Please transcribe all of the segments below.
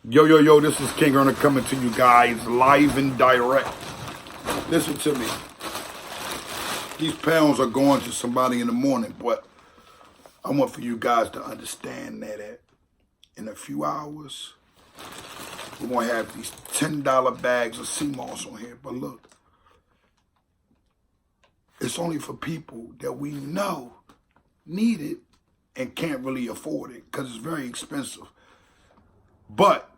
Yo, yo, yo, this is Kingearner coming to you guys live and direct. Listen to me. These pounds are going to somebody in the morning, but I want for you guys to understand that in a few hours, we're going to have these $10 bags of sea moss on here. But look, it's only for people that we know need it and can't really afford it because it's very expensive. But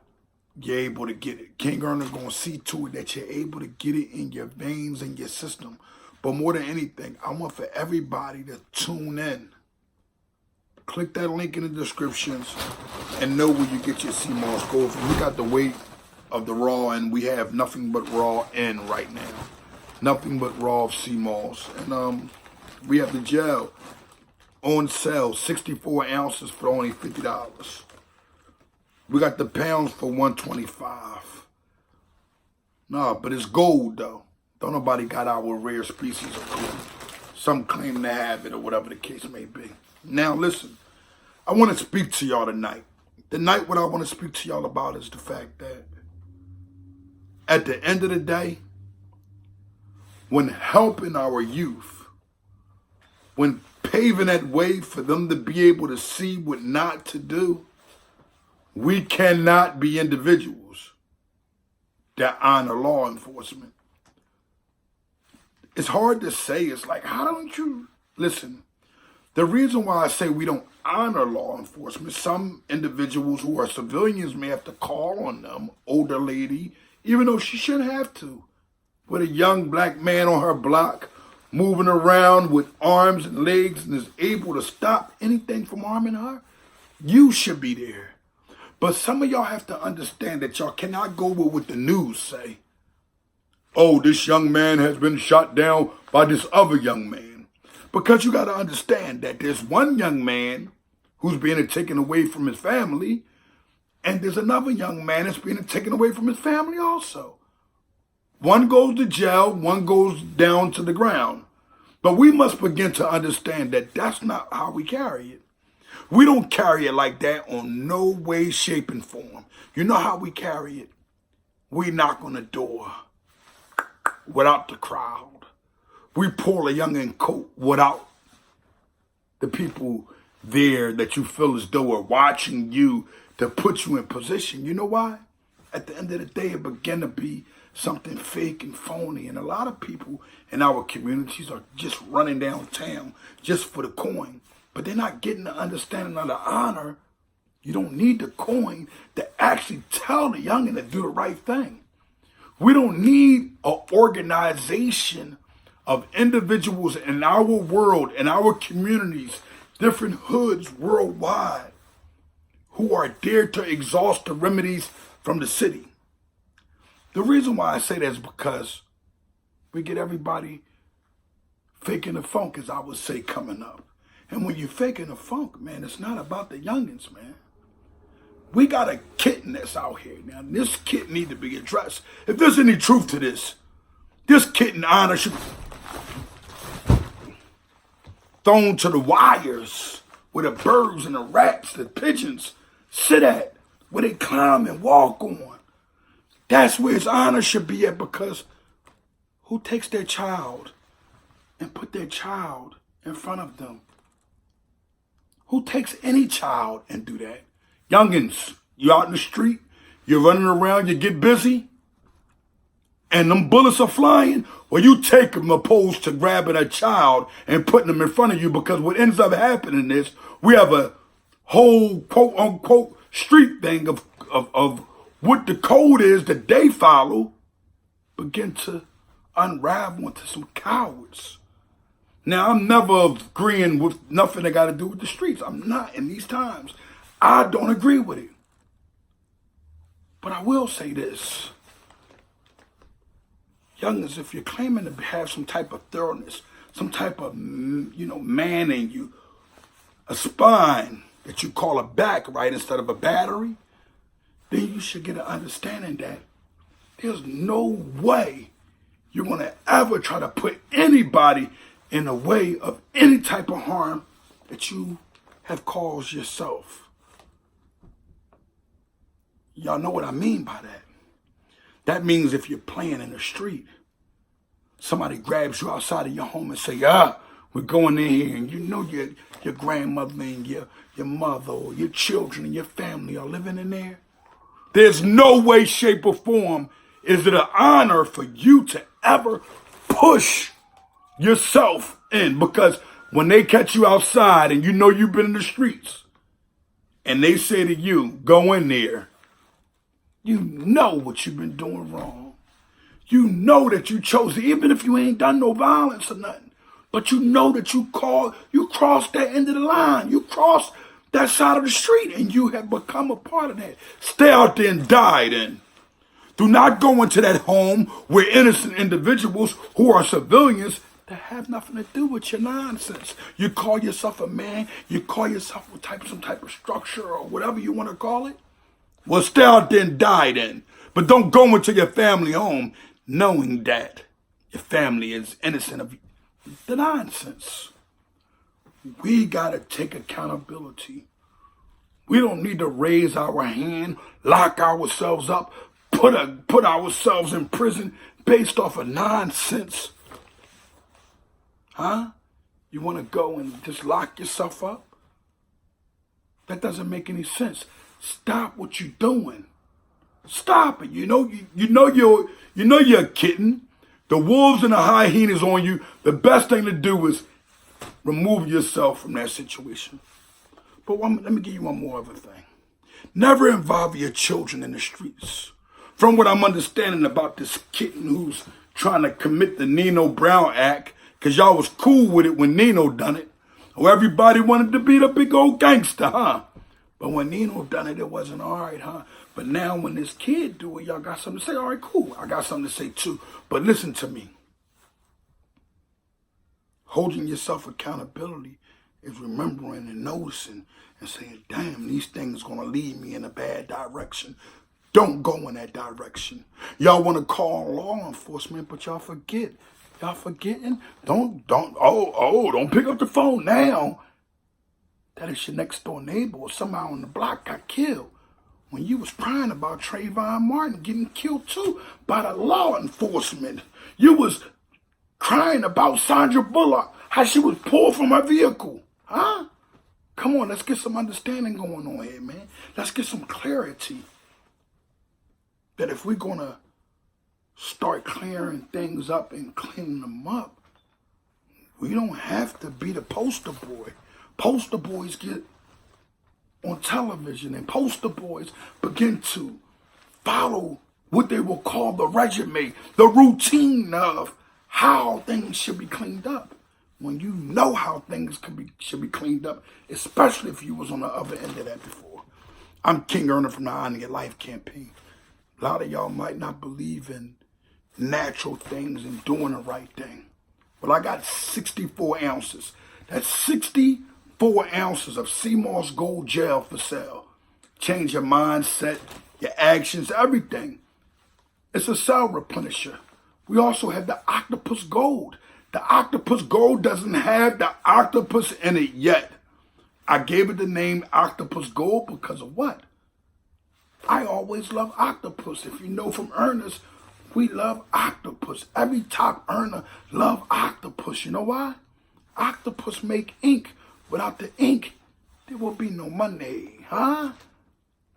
you're able to get it. Kingearner going to see to it that you're able to get it in your veins and your system. But more than anything, I want for everybody to tune in. Click that link in the descriptions and know where you get your sea moss. Go from. We got the weight of the raw, and we have nothing but raw in right now. Nothing but raw sea moss. And we have the gel on sale, 64 ounces for only $50. We got the pounds for $125. Nah, but it's gold though. Don't nobody got our rare species of gold. Some claim to have it or whatever the case may be. Now listen, I want to speak to y'all tonight. Tonight what I want to speak to y'all about is the fact that at the end of the day, when helping our youth, when paving that way for them to be able to see what not to do, we cannot be individuals that honor law enforcement. It's hard to say. It's like, how don't you listen? The reason why I say we don't honor law enforcement, some individuals who are civilians may have to call on them, older lady, even though she shouldn't have to, with a young black man on her block moving around with arms and legs and is able to stop anything from harming her. You should be there. But some of y'all have to understand that y'all cannot go with what the news say. Oh, this young man has been shot down by this other young man. Because you got to understand that there's one young man who's being taken away from his family, and there's another young man that's being taken away from his family also. One goes to jail, one goes down to the ground. But we must begin to understand that that's not how we carry it. We don't carry it like that on no way, shape, and form. You know how we carry it? We knock on the door without the crowd. We pull a youngin' coat without the people there that you feel as though are watching you to put you in position. You know why? At the end of the day, it began to be something fake and phony. And a lot of people in our communities are just running downtown just for the coin. But they're not getting the understanding of the honor. You don't need the coin to actually tell the youngin' to do the right thing. We don't need an organization of individuals in our world, in our communities, different hoods worldwide, who are there to exhaust the remedies from the city. The reason why I say that is because we get everybody faking the funk, as I would say, coming up. And when you're faking the funk, man, it's not about the youngins, man. We got a kitten that's out here. Now, this kitten need to be addressed. If there's any truth to this kitten honor should be thrown to the wires where the birds and the rats, the pigeons sit at, where they climb and walk on. That's where his honor should be at, because who takes their child and put their child in front of them? Who takes any child and do that? Youngins, you out in the street, you're running around, you get busy, and them bullets are flying, well, you take them opposed to grabbing a child and putting them in front of you, because what ends up happening is we have a whole quote-unquote street thing of what the code is that they follow begin to unravel into some cowards. Now, I'm never agreeing with nothing that got to do with the streets. I'm not in these times. I don't agree with it. But I will say this. Youngins, if you're claiming to have some type of thoroughness, some type of, man in you, a spine that you call a back, right, instead of a battery, then you should get an understanding that there's no way you're going to ever try to put anybody in the way of any type of harm that you have caused yourself. Y'all know what I mean by that. That means if you're playing in the street, somebody grabs you outside of your home and say, we're going in here, and you know your grandmother and your mother or your children and your family are living in there. There's no way, shape, or form is it an honor for you to ever push yourself in, because when they catch you outside and you know you've been in the streets and they say to you, go in there, you know what you've been doing wrong. You know that you chose it, even if you ain't done no violence or nothing. But you know that you crossed that end of the line. You crossed that side of the street and you have become a part of that. Stay out there and die then. Do not go into that home where innocent individuals who are civilians that have nothing to do with your nonsense. You call yourself a man, you call yourself some type of structure or whatever you want to call it. Well, stay out there and die then. But don't go into your family home knowing that your family is innocent of the nonsense. We got to take accountability. We don't need to raise our hand, lock ourselves up, put ourselves in prison based off of nonsense. Huh? You want to go and just lock yourself up? That doesn't make any sense. Stop what you're doing. Stop it. You know you're a kitten. The wolves and the hyenas on you. The best thing to do is remove yourself from that situation. But let me give you one more other thing. Never involve your children in the streets. From what I'm understanding about this kitten who's trying to commit the Nino Brown Act, because y'all was cool with it when Nino done it. Or everybody wanted to be the big old gangster, huh? But when Nino done it, it wasn't all right, huh? But now when this kid do it, y'all got something to say? All right, cool. I got something to say too. But listen to me. Holding yourself accountability is remembering and noticing and saying, damn, these things going to lead me in a bad direction. Don't go in that direction. Y'all want to call law enforcement, but y'all forget. Y'all forgetting? Don't pick up the phone now. That is your next door neighbor or somebody on the block got killed when you was crying about Trayvon Martin getting killed too by the law enforcement. You was crying about Sandra Bullock, how she was pulled from her vehicle. Huh? Come on, let's get some understanding going on here, man. Let's get some clarity. That if we're going to start clearing things up and cleaning them up, we don't have to be the poster boy. Poster boys get on television and poster boys begin to follow what they will call the regimen, the routine of how things should be cleaned up. When you know how things should be cleaned up, especially if you was on the other end of that before. I'm Kingearner from the Honor Your Life campaign. A lot of y'all might not believe in natural things and doing the right thing. But I got 64 ounces. That's 64 ounces of sea moss gold gel for sale. Change your mindset, your actions, everything. It's a cell replenisher. We also have the Octopus Gold. The Octopus Gold doesn't have the octopus in it yet. I gave it the name Octopus Gold because of what? I always love octopus. If you know from earners, we love octopus. Every top earner love octopus. You know why? Octopus make ink. Without the ink, there will be no money, huh?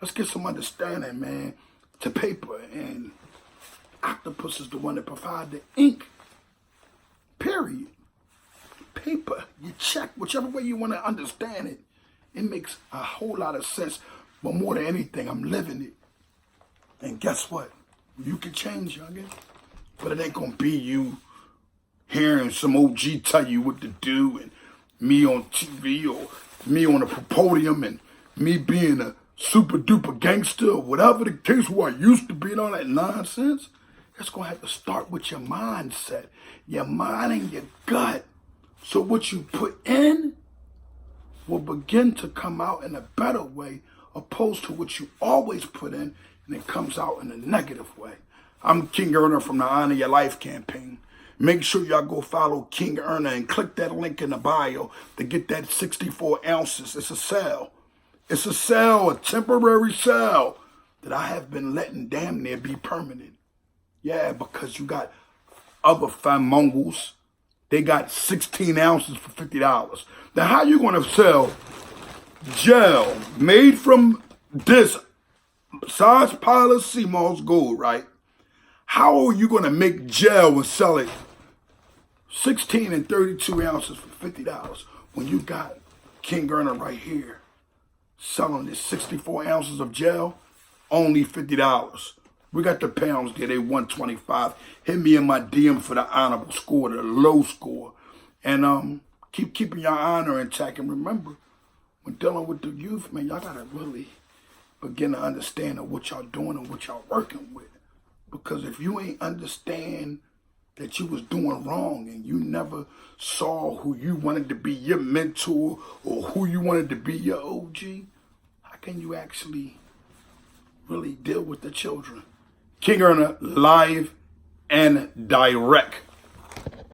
Let's get some understanding, man, to paper. And octopus is the one that provide the ink. Period. Paper, you check, whichever way you want to understand it. It makes a whole lot of sense. But more than anything, I'm living it. And guess what? You can change, youngin. But it ain't going to be you hearing some OG tell you what to do and me on TV or me on a podium and me being a super duper gangster or whatever the case who I used to be and all that nonsense. It's going to have to start with your mindset, your mind and your gut. So what you put in will begin to come out in a better way opposed to what you always put in and it comes out in a negative way. I'm Kingearner from the Honor Your Life campaign. Make sure y'all go follow Kingearner and click that link in the bio to get that 64 ounces. It's a sale. It's a sale, a temporary sale. that I have been letting damn near be permanent. Yeah, because you got other fine Mongols. They got 16 ounces for $50. Now, how you going to sell gel made from this size pile of sea moss gold, right? How are you going to make gel and sell it 16 and 32 ounces for $50 when you got Kingearner right here selling this 64 ounces of gel, only $50? We got the pounds there, they 125. Hit me in my DM for the honorable score, the low score. And keep keeping your honor intact. And remember, when dealing with the youth, man, y'all gotta really begin to understand what y'all doing and what y'all working with. Because if you ain't understand that you was doing wrong and you never saw who you wanted to be your mentor or who you wanted to be your OG, how can you actually really deal with the children? Kingearner live and direct.